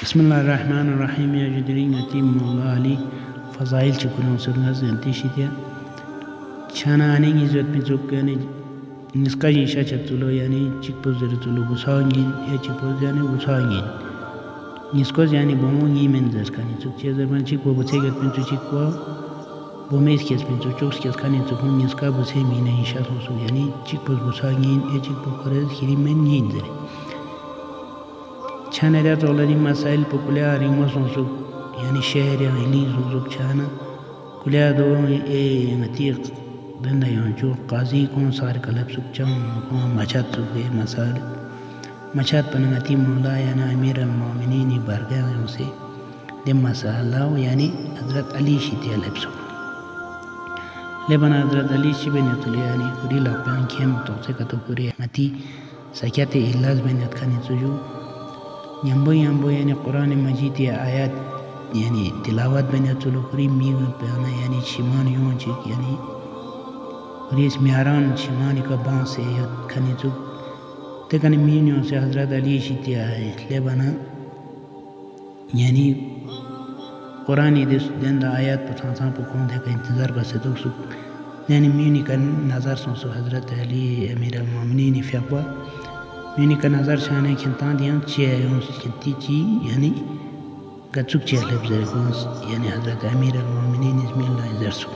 بسم الله الرحمن الرحيم يا جدرين يتيم الله علي فضائل تكونوا سرنا زنتي شديا شانا أني نزود بزوج يعني نسكاي شاشة تلو يعني تشيكبوز تلو بوسانجين تشيكبوز يعني بوسانجين نسكوز يعني بوموني من زركاني تشوك تشيزر من تشيكبو بتشيكت من تشيكبو بوميس كيس من تشوكس كيس كاني تكون نسكا بوسي مين إنشاء سوسو يعني تشيكبوز بوسانجين تشيكبو كورز خيري من ينزل چانا دا تولدی مسائل پا کلیا ریمو سنسوک یعنی شہر یا ہلی سنسوک چانا کلیا دو متیق دندا یونچو قاضی کون سار کلب سک چاہوں کون مچات سک دے مسائل مچات پنگتی مولا یعنی امیر المومنین برگاہ یوں سے دے مسائلہ یعنی حضرت علی شیطی علب سک لیبن حضرت علی شی بینیت لے یعنی کری لاپیان کھیم توسے کتو کری متی سکیت احلاز بینیت کھانی سجو ينبو يعني قرآن مجيد آيات يعني تلاوات بين تلوكري ميغ بيانا يعني شمان يونجيك يعني وريس مياران شماني كبان سيهد كانيتو تكاني مينيون سي حضرت علي شتي آيه لبنا يعني قرآن دي دين دا آيات بطانسان بكون دي كانتظار بسيطوك سوك يعني ميوني كان نظر سنسو حضرت علي امير المؤمنين في أقوى مینی کا نظر شانے کھنتان دیاں چیئے کھنتی چی یعنی گچک چیئے لب زرگونس یعنی حضرت امیر المومنین اسم اللہ زرسو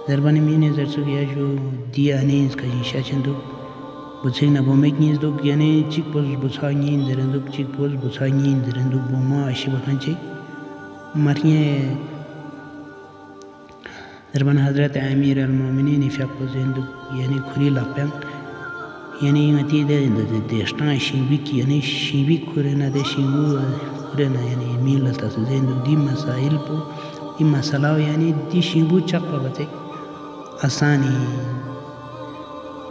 زربانی مینی زرسو یا جو دی آنی اس کا جیشا چندو بچک نبومیک نیز دوک یعنی چک پوز بچانین درندوک چک پوز بچانین درندوک بوما اشی بکن چک مریے زربان حضرت امیر المومنین فیق پوز اندوک یعنی کھری لاپیان يعني متي ده اشتغل شيبيك يعني شيبيك كورنا ده شيبو كورنا يعني ميل تاسزين دي مسائل بو دي مسألة يعني دي شيبو چاقا بتك آساني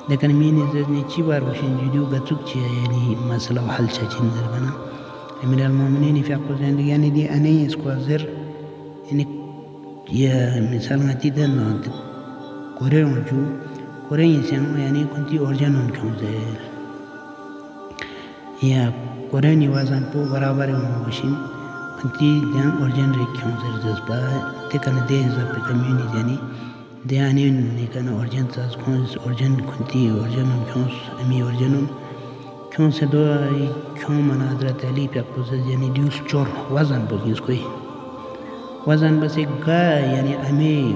لكن مين إذا چی بار باشين جديو قطوك چيا يعني مسألة وحل چاچين دربنا أمير المؤمنين في عقل زين يعني دي أنا اسكوازر يعني يا مثال متي ده ناد كوري وجو قرآن سينو يعني كنتي أورجانون كمزير يا قرآن وازن بو برابر موشين كنتي جان أورجان ريك كمزير جذبا تكنا ده زب كميوني يعني ده يعني نكنا أورجان تاز كونس أورجان كنتي أورجانون كونس أمي أورجانون كونس دو كم من حضرت علي بيقصد يعني ديوس چور وازن بوليس کوئی وازن بس ایک گا يعني أمي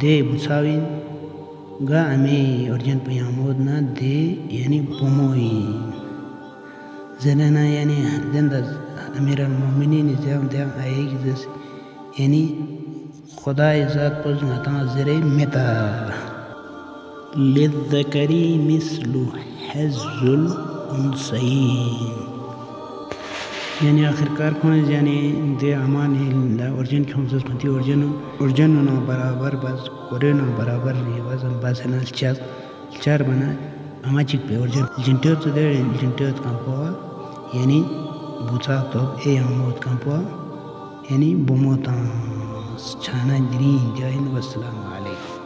دے بوساوین گا امی اورجن پیامود نا دے یعنی بوموی زنانا یعنی دند امیر المومنین زیام دیام آئے گزس یعنی خدا ذات پوز نتا زرے متا للذکری مثل حظ الانثیین يعني آخر کار کون يعني دے امان لا اورجن کھونسس کنتی اورجن نو برابر بس کورینو برابر ری وزن باسنا چار بنا اما چیک پہ اورجن جنٹو تو دے جنٹو کمپوا يعني بوتا تو اے اموت کمپوا يعني بوموتا چانا درین جاین والسلام علیکم